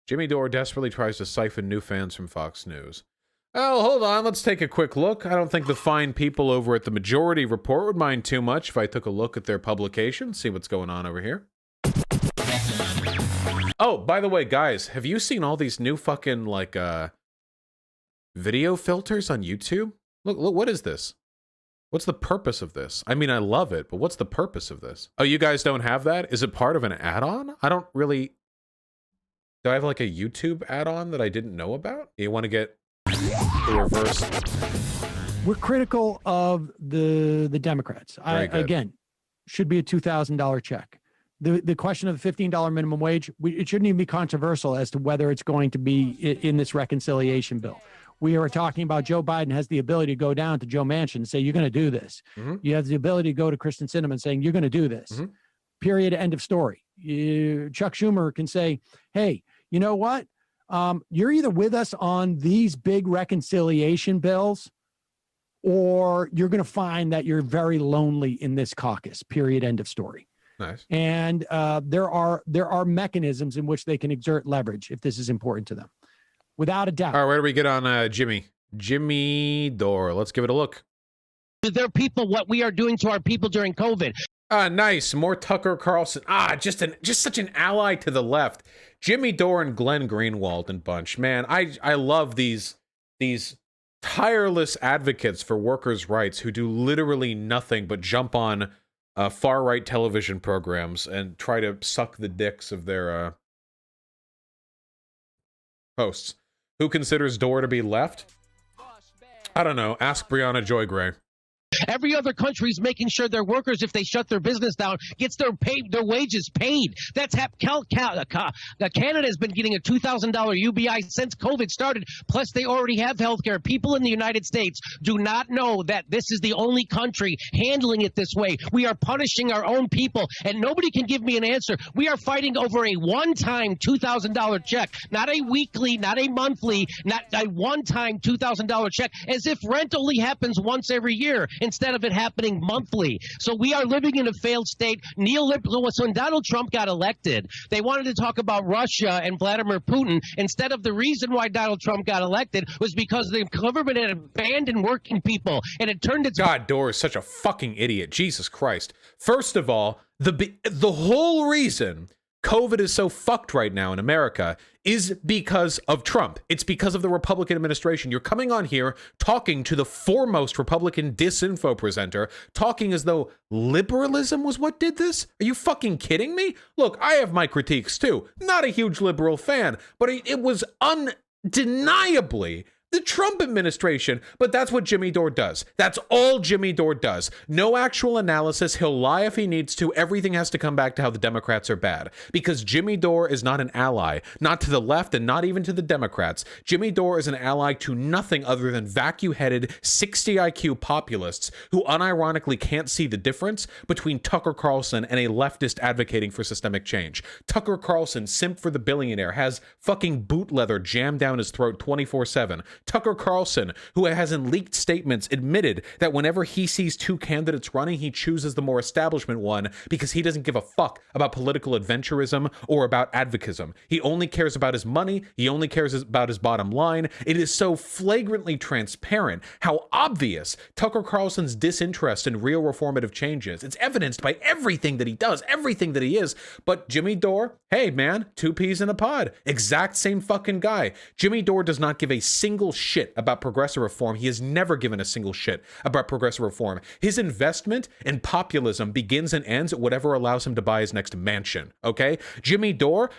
Jimmy Dore desperately tries to siphon new fans from Fox News. Oh, hold on. Let's take a quick look. I don't think the fine people over at the Majority Report would mind too much if I took a look at their publication, see what's going on over here. Oh, by the way, guys, have you seen all these new fucking, like, video filters on YouTube? Look, what is this? What's the purpose of this? I mean, I love it, but what's the purpose of this? Oh, you guys don't have that? Is it part of an add-on? I don't really... Do I have, like, a YouTube add-on that I didn't know about? You want to get the reverse? We're critical of the Democrats. Again, should be a $2,000 check. The question of the $15 minimum wage, it shouldn't even be controversial as to whether it's going to be in this reconciliation bill. We are talking about Joe Biden has the ability to go down to Joe Manchin and say, you're going to do this. Mm-hmm. You have the ability to go to Kristen Sinema saying, you're going to do this. Mm-hmm. Period. End of story. Chuck Schumer can say, hey, you know what? You're either with us on these big reconciliation bills, or you're going to find that you're very lonely in this caucus. Period. End of story. Nice. And there are mechanisms in which they can exert leverage if this is important to them, without a doubt. All right, where do we get on Jimmy Dore? Let's give it a look. To their people, what we are doing to our people during COVID. Nice. More Tucker Carlson. Just such an ally to the left. Jimmy Dore and Glenn Greenwald and bunch. Man, I love these tireless advocates for workers' rights who do literally nothing but jump on far-right television programs and try to suck the dicks of their hosts. Who considers Dore to be left? I don't know. Ask Brianna Joy Gray. Every other country is making sure their workers, if they shut their business down, gets their wages paid. That's Canada has been getting a $2,000 UBI since COVID started. Plus, they already have health care. People in the United States do not know that this is the only country handling it this way. We are punishing our own people, and nobody can give me an answer. We are fighting over a one-time $2,000 check, not a weekly, not a monthly, not a one-time $2,000 check, as if rent only happens once every year, instead of it happening monthly. So we are living in a failed state. When Donald Trump got elected, they wanted to talk about Russia and Vladimir Putin. Instead of the reason why Donald Trump got elected was because the government had abandoned working people, and it turned its... God, Dore is such a fucking idiot. Jesus Christ. First of all, the whole reason COVID is so fucked right now in America is because of Trump. It's because of the Republican administration. You're coming on here talking to the foremost Republican disinfo presenter, talking as though liberalism was what did this? Are you fucking kidding me? Look, I have my critiques too. Not a huge liberal fan, but it was undeniably the Trump administration, but that's what Jimmy Dore does. That's all Jimmy Dore does. No actual analysis. He'll lie if he needs to. Everything has to come back to how the Democrats are bad. Because Jimmy Dore is not an ally, not to the left and not even to the Democrats. Jimmy Dore is an ally to nothing other than vacuum-headed 60 IQ populists who unironically can't see the difference between Tucker Carlson and a leftist advocating for systemic change. Tucker Carlson, simp for the billionaire, has fucking boot leather jammed down his throat 24/7. Tucker Carlson, who has in leaked statements admitted that whenever he sees two candidates running, he chooses the more establishment one because he doesn't give a fuck about political adventurism or about advocism. He only cares about his money. He only cares about his bottom line. It is so flagrantly transparent how obvious Tucker Carlson's disinterest in real reformative change is. It's evidenced by everything that he does, everything that he is. But Jimmy Dore, hey man, two peas in a pod. Exact same fucking guy. Jimmy Dore does not give a single shit about progressive reform. He has never given a single shit about progressive reform. His investment in populism begins and ends at whatever allows him to buy his next mansion, okay? Jimmy Dore,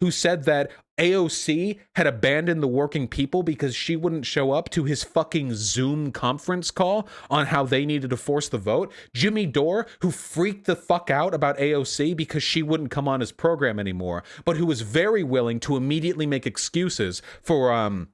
who said that AOC had abandoned the working people because she wouldn't show up to his fucking Zoom conference call on how they needed to force the vote. Jimmy Dore, who freaked the fuck out about AOC because she wouldn't come on his program anymore, but who was very willing to immediately make excuses for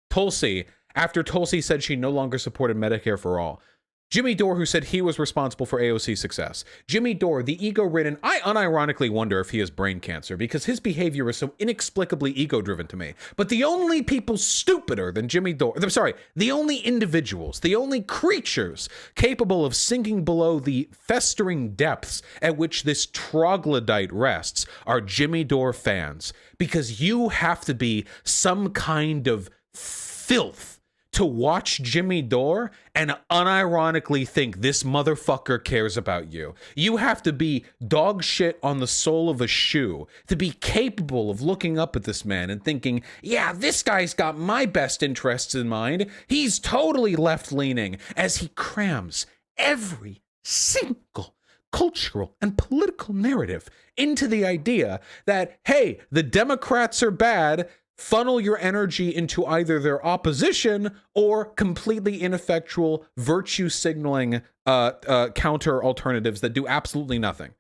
Tulsi after Tulsi said she no longer supported Medicare for all. Jimmy Dore, who said he was responsible for AOC's success. Jimmy Dore, the ego-ridden, I unironically wonder if he has brain cancer because his behavior is so inexplicably ego-driven to me. But the only people stupider than Jimmy Dore, the only individuals, the only creatures capable of sinking below the festering depths at which this troglodyte rests are Jimmy Dore fans. Because you have to be some kind of filth to watch Jimmy Dore and unironically think this motherfucker cares about you. You have to be dog shit on the sole of a shoe to be capable of looking up at this man and thinking, yeah, this guy's got my best interests in mind. He's totally left-leaning, as he crams every single cultural and political narrative into the idea that, hey, the Democrats are bad. Funnel your energy into either their opposition or completely ineffectual virtue signaling counter alternatives that do absolutely nothing.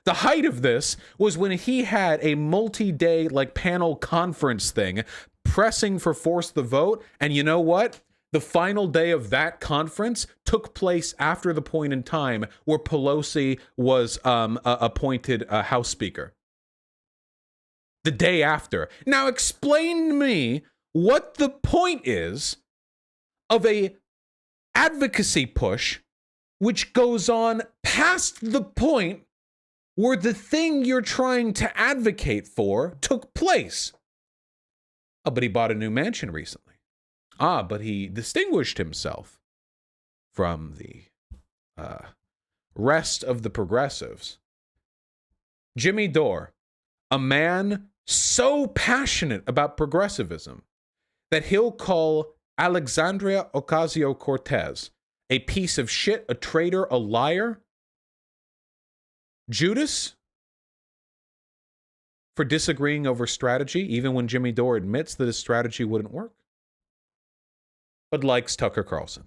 The height of this was when he had a multi-day panel conference thing pressing for force the vote. And you know what? The final day of that conference took place after the point in time where Pelosi was appointed House Speaker. The day after. Now explain to me what the point is of a advocacy push which goes on past the point where the thing you're trying to advocate for took place. Oh, but he bought a new mansion recently. Ah, but he distinguished himself from the rest of the progressives. Jimmy Dore, a man so passionate about progressivism that he'll call Alexandria Ocasio-Cortez a piece of shit, a traitor, a liar. Judas for disagreeing over strategy, even when Jimmy Dore admits that his strategy wouldn't work. But likes Tucker Carlson,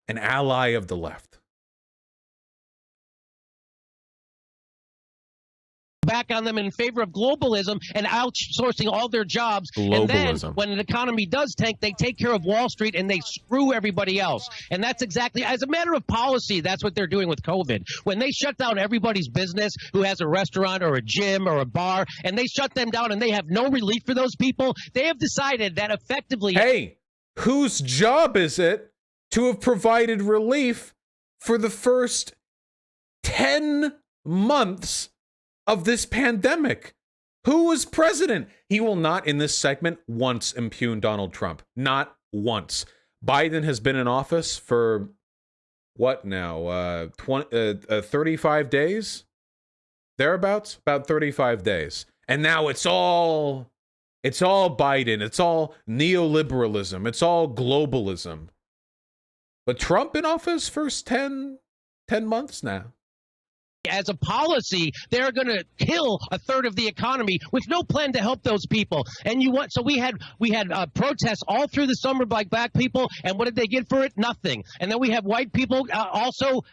an ally of the left. Back on them in favor of globalism and outsourcing all their jobs. Globalism. And then when an economy does tank, they take care of Wall Street and they screw everybody else. And that's exactly, as a matter of policy, that's what they're doing with COVID. When they shut down everybody's business who has a restaurant or a gym or a bar, and they shut them down and they have no relief for those people, they have decided that effectively... Hey, whose job is it to have provided relief for the first 10 months of this pandemic? Who was president? He will not in this segment once impugn Donald Trump. Not once. Biden has been in office for what now? 35 days? Thereabouts? About 35 days. And now it's all Biden. It's all neoliberalism. It's all globalism. But Trump in office first 10 months now. As a policy, they're going to kill a third of the economy with no plan to help those people. And we had protests all through the summer by black people, and what did they get for it? Nothing. And then we have white people also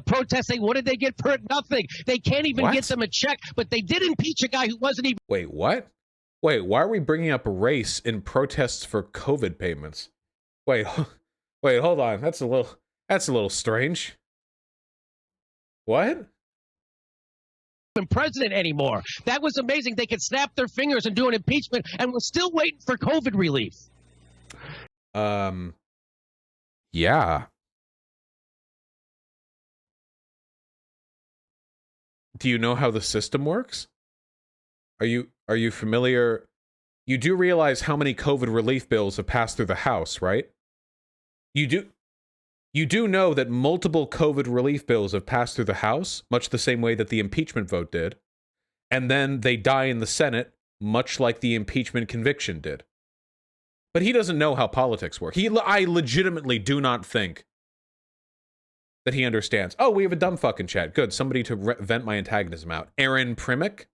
protesting. What did they get for it? Nothing. They can't even get them a check, but they did impeach a guy who wasn't even. Wait, what? Wait, why are we bringing up race in protests for COVID payments? Wait, hold on. That's a little strange. What? President anymore. That was amazing. They could snap their fingers and do an impeachment, and we're still waiting for COVID relief. Yeah. Do you know how the system works? Are you familiar? You do realize how many COVID relief bills have passed through the House, right? You do know that multiple COVID relief bills have passed through the House, much the same way that the impeachment vote did, and then they die in the Senate, much like the impeachment conviction did. But he doesn't know how politics work. I legitimately do not think that he understands. Oh, we have a dumb fucking chat. Good, somebody to vent my antagonism out. Aaron Primick,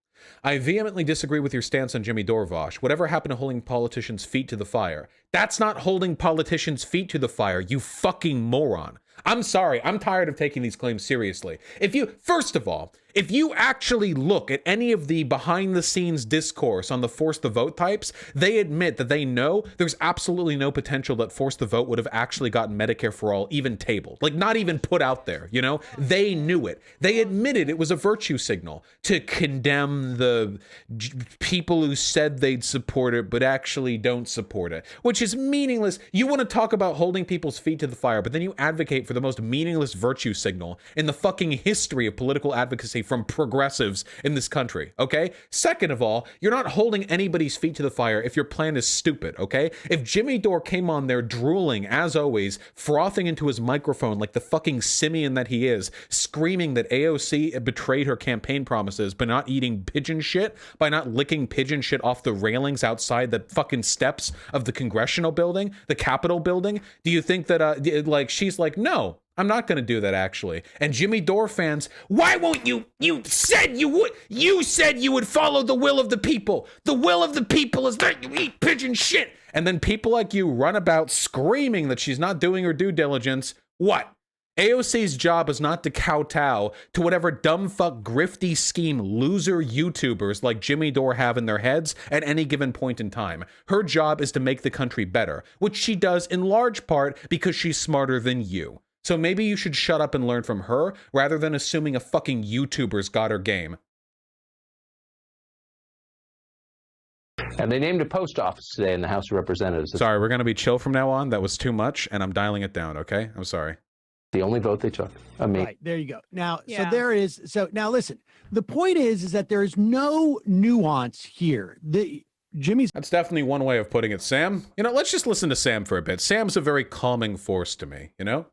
I vehemently disagree with your stance on Jimmy Dore, Vosh. Whatever happened to holding politicians' feet to the fire? That's not holding politicians' feet to the fire, you fucking moron. I'm sorry, I'm tired of taking these claims seriously. First of all, If you actually look at any of the behind the scenes discourse on the force the vote types, they admit that they know there's absolutely no potential that force the vote would have actually gotten Medicare for all even tabled, like not even put out there, you know? They knew it. They admitted it was a virtue signal to condemn the people who said they'd support it but actually don't support it, which is meaningless. You want to talk about holding people's feet to the fire, but then you advocate for the most meaningless virtue signal in the fucking history of political advocacy from progressives in this country, okay? Second of all, you're not holding anybody's feet to the fire if your plan is stupid, okay? If Jimmy Dore came on there drooling, as always, frothing into his microphone like the fucking simian that he is, screaming that AOC betrayed her campaign promises by not eating pigeon shit, by not licking pigeon shit off the railings outside the fucking steps of the congressional building, the Capitol building, do you think that, like, she's like, no, I'm not going to do that, actually. And Jimmy Dore fans, why won't you? You said you would. You said you would follow the will of the people. The will of the people is that you eat pigeon shit. And then people like you run about screaming that she's not doing her due diligence. What? AOC's job is not to kowtow to whatever dumb fuck grifty scheme loser YouTubers like Jimmy Dore have in their heads at any given point in time. Her job is to make the country better, which she does in large part because she's smarter than you. So maybe you should shut up and learn from her rather than assuming a fucking YouTuber's got her game. And they named a post office today in the House of Representatives. Sorry, we're going to be chill from now on. That was too much, and I'm dialing it down, okay? I'm sorry. The only vote they took. I mean, right, there you go. Now, so there is, so now listen, the point is that there is no nuance here. That's definitely one way of putting it, Sam. You know, let's just listen to Sam for a bit. Sam's a very calming force to me, you know?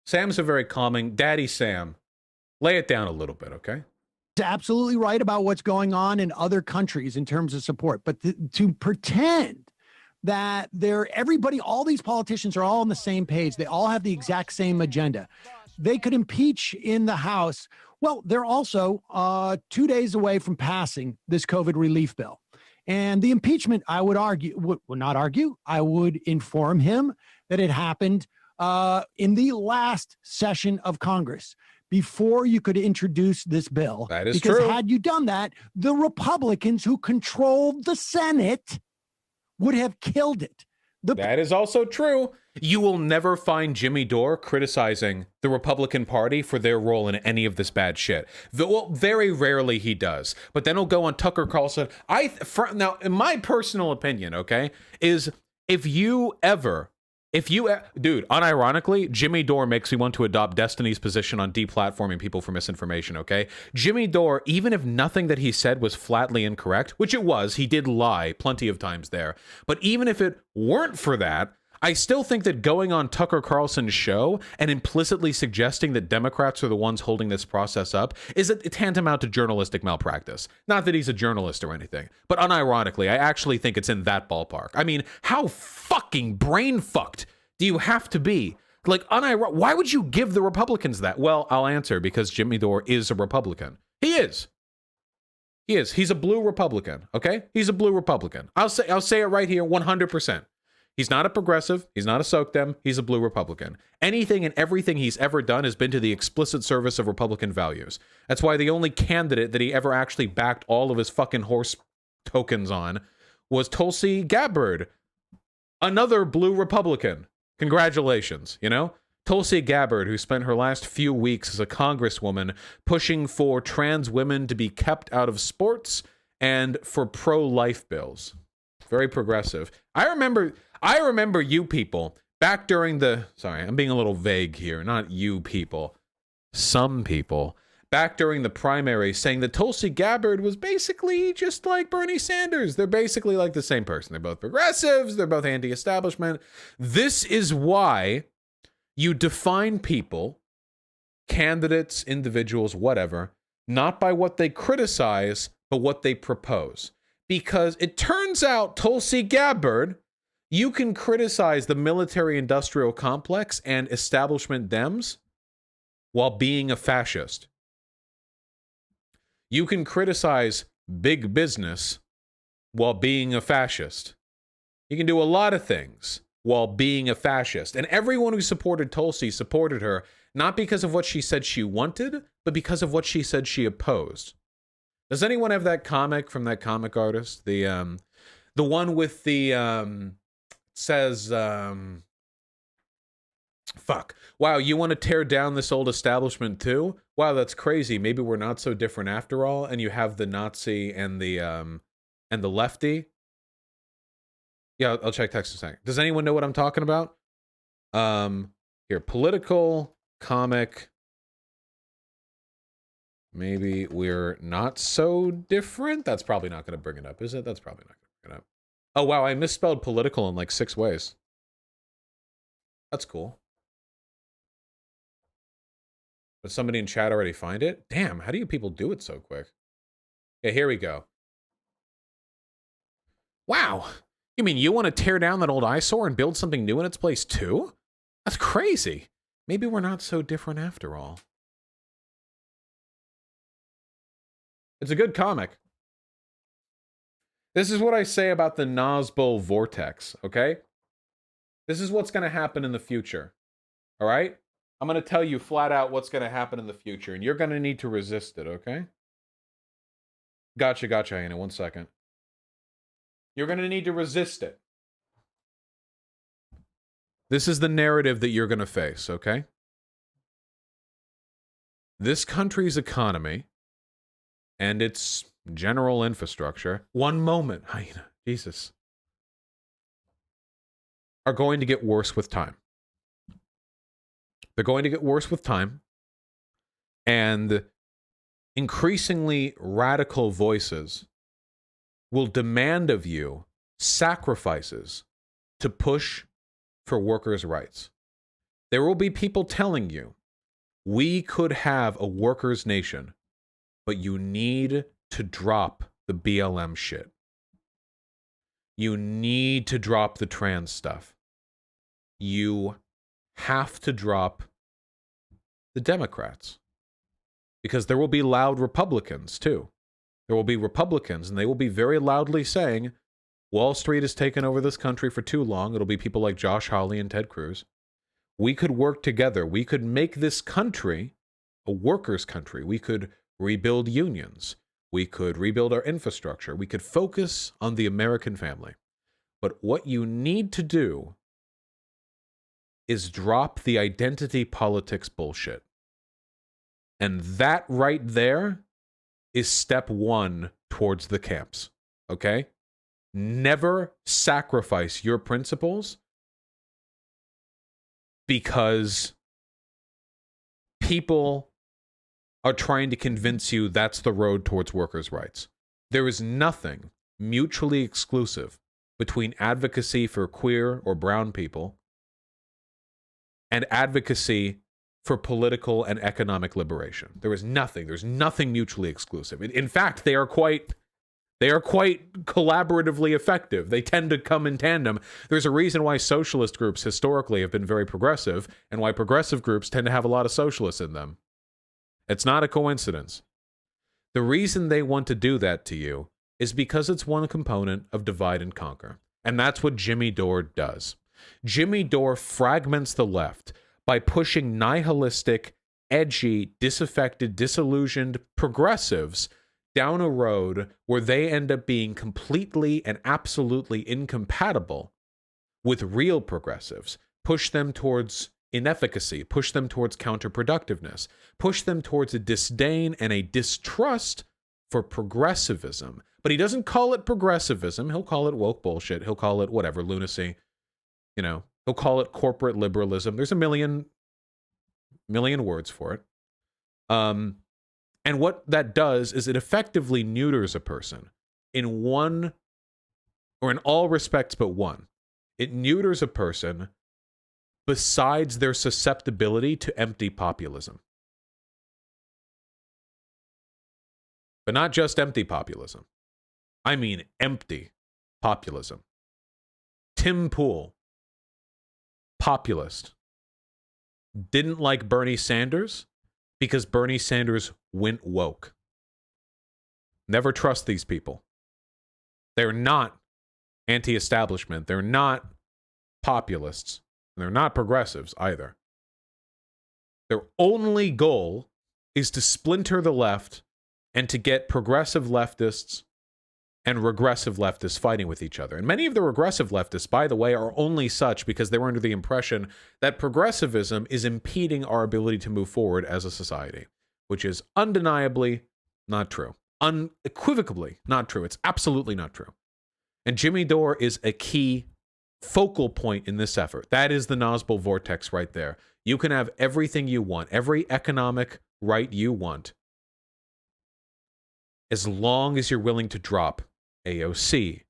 Sam's a very calming, Daddy Sam. Lay it down a little bit, okay? Absolutely right about what's going on in other countries in terms of support, but to pretend that everybody, all these politicians are all on the same page, they all have the exact same agenda, they could impeach in the House. Well, they're also 2 days away from passing this COVID relief bill. And the impeachment, I would argue, would not argue, I would inform him that it happened in the last session of Congress before you could introduce this bill. That is because true. Had you done that, the Republicans who controlled the Senate would have killed it. That is also true. You will never find Jimmy Dore criticizing the Republican Party for their role in any of this bad shit. Well, very rarely he does. But then he'll go on Tucker Carlson. Now, in my personal opinion, okay, is dude, unironically, Jimmy Dore makes me want to adopt Destiny's position on deplatforming people for misinformation, okay? Jimmy Dore, even if nothing that he said was flatly incorrect, which it was, he did lie plenty of times there, but even if it weren't for that, I still think that going on Tucker Carlson's show and implicitly suggesting that Democrats are the ones holding this process up is tantamount to journalistic malpractice. Not that he's a journalist or anything, but unironically, I actually think it's in that ballpark. I mean, how fucking brain fucked do you have to be? Like, why would you give the Republicans that? Well, I'll answer, because Jimmy Dore is a Republican. He is. He is. He's a blue Republican, okay? He's a blue Republican. I'll say it right here, 100%. He's not a progressive. He's not a SOCDEM. He's a blue Republican. Anything and everything he's ever done has been to the explicit service of Republican values. That's why the only candidate that he ever actually backed all of his fucking horse tokens on was Tulsi Gabbard, another blue Republican. Congratulations, you know? Tulsi Gabbard, who spent her last few weeks as a congresswoman pushing for trans women to be kept out of sports and for pro-life bills. Very progressive. I remember you people back during sorry, I'm being a little vague here, not you people, some people, back during the primary saying that Tulsi Gabbard was basically just like Bernie Sanders. They're basically like the same person. They're both progressives. They're both anti-establishment. This is why you define people, candidates, individuals, whatever, not by what they criticize, but what they propose. Because it turns out Tulsi Gabbard, you can criticize the military-industrial complex and establishment Dems while being a fascist. You can criticize big business while being a fascist. You can do a lot of things while being a fascist. And everyone who supported Tulsi supported her not because of what she said she wanted, but because of what she said she opposed. Does anyone have that comic from that comic artist? The one with the says fuck. Wow, you want to tear down this old establishment too? Wow, that's crazy. Maybe we're not so different after all. And you have the Nazi and the lefty. Yeah, I'll check text in a second. Does anyone know what I'm talking about? Here, political comic. Maybe we're not so different. That's probably not going to bring it up, is it? That's probably not going to bring it up. Oh, wow, I misspelled political in like 6 ways. That's cool. Did somebody in chat already find it? Damn, how do you people do it so quick? Yeah, here we go. Wow. You mean you want to tear down that old eyesore and build something new in its place too? That's crazy. Maybe we're not so different after all. It's a good comic. This is what I say about the Nazbol Vortex, okay? This is what's going to happen in the future, all right? I'm going to tell you flat out what's going to happen in the future, and you're going to need to resist it, okay? Gotcha, Anna. 1 second. You're going to need to resist it. This is the narrative that you're going to face, okay? This country's economy and its general infrastructure, one moment, hyena, Jesus, are going to get worse with time. They're going to get worse with time, and increasingly radical voices will demand of you sacrifices to push for workers' rights. There will be people telling you, we could have a workers' nation, but you need to drop the BLM shit. You need to drop the trans stuff. You have to drop the Democrats. Because there will be loud Republicans, too. There will be Republicans, and they will be very loudly saying, Wall Street has taken over this country for too long. It'll be people like Josh Hawley and Ted Cruz. We could work together. We could make this country a workers' country. We could rebuild unions. We could rebuild our infrastructure. We could focus on the American family. But what you need to do is drop the identity politics bullshit. And that right there is step 1 towards the camps. Okay? Never sacrifice your principles because people are trying to convince you that's the road towards workers' rights. There is nothing mutually exclusive between advocacy for queer or brown people and advocacy for political and economic liberation. There's nothing mutually exclusive. In fact, they are quite collaboratively effective. They tend to come in tandem. There's a reason why socialist groups historically have been very progressive, and why progressive groups tend to have a lot of socialists in them. It's not a coincidence. The reason they want to do that to you is because it's one component of divide and conquer. And that's what Jimmy Dore does. Jimmy Dore fragments the left by pushing nihilistic, edgy, disaffected, disillusioned progressives down a road where they end up being completely and absolutely incompatible with real progressives. Push them towards inefficacy, push them towards counterproductiveness, push them towards a disdain and a distrust for progressivism. But he doesn't call it progressivism. He'll call it woke bullshit. He'll call it whatever, lunacy. You know, he'll call it corporate liberalism. There's a million words for it. And what that does is it effectively neuters a person in one, or in all respects but one. It neuters a person besides their susceptibility to empty populism. But not just empty populism. I mean empty populism. Tim Pool, populist, didn't like Bernie Sanders because Bernie Sanders went woke. Never trust these people. They're not anti-establishment. They're not populists, and they're not progressives either. Their only goal is to splinter the left and to get progressive leftists and regressive leftists fighting with each other. And many of the regressive leftists, by the way, are only such because they were under the impression that progressivism is impeding our ability to move forward as a society, which is undeniably not true. Unequivocally not true. It's absolutely not true. And Jimmy Dore is a key focal point in this effort. That is the Nazbol Vortex right there. You can have everything you want, every economic right you want, as long as you're willing to drop AOC,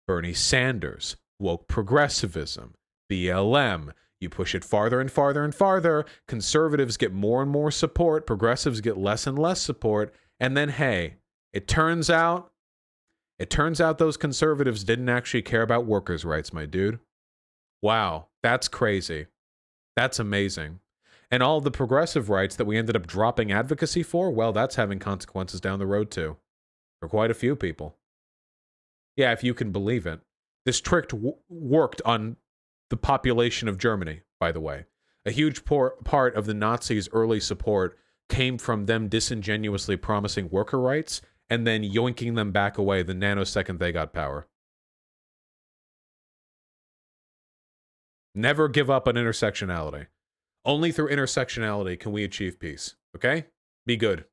Bernie Sanders, woke progressivism, BLM. You push it farther and farther and farther. Conservatives get more and more support. Progressives get less and less support. And then, hey, it turns out those conservatives didn't actually care about workers' rights, my dude. Wow, that's crazy. That's amazing. And all the progressive rights that we ended up dropping advocacy for, well, that's having consequences down the road too. For quite a few people. Yeah, if you can believe it. This trick worked on the population of Germany, by the way. A huge part of the Nazis' early support came from them disingenuously promising worker rights and then yoinking them back away the nanosecond they got power. Never give up on intersectionality. Only through intersectionality can we achieve peace. Okay? Be good.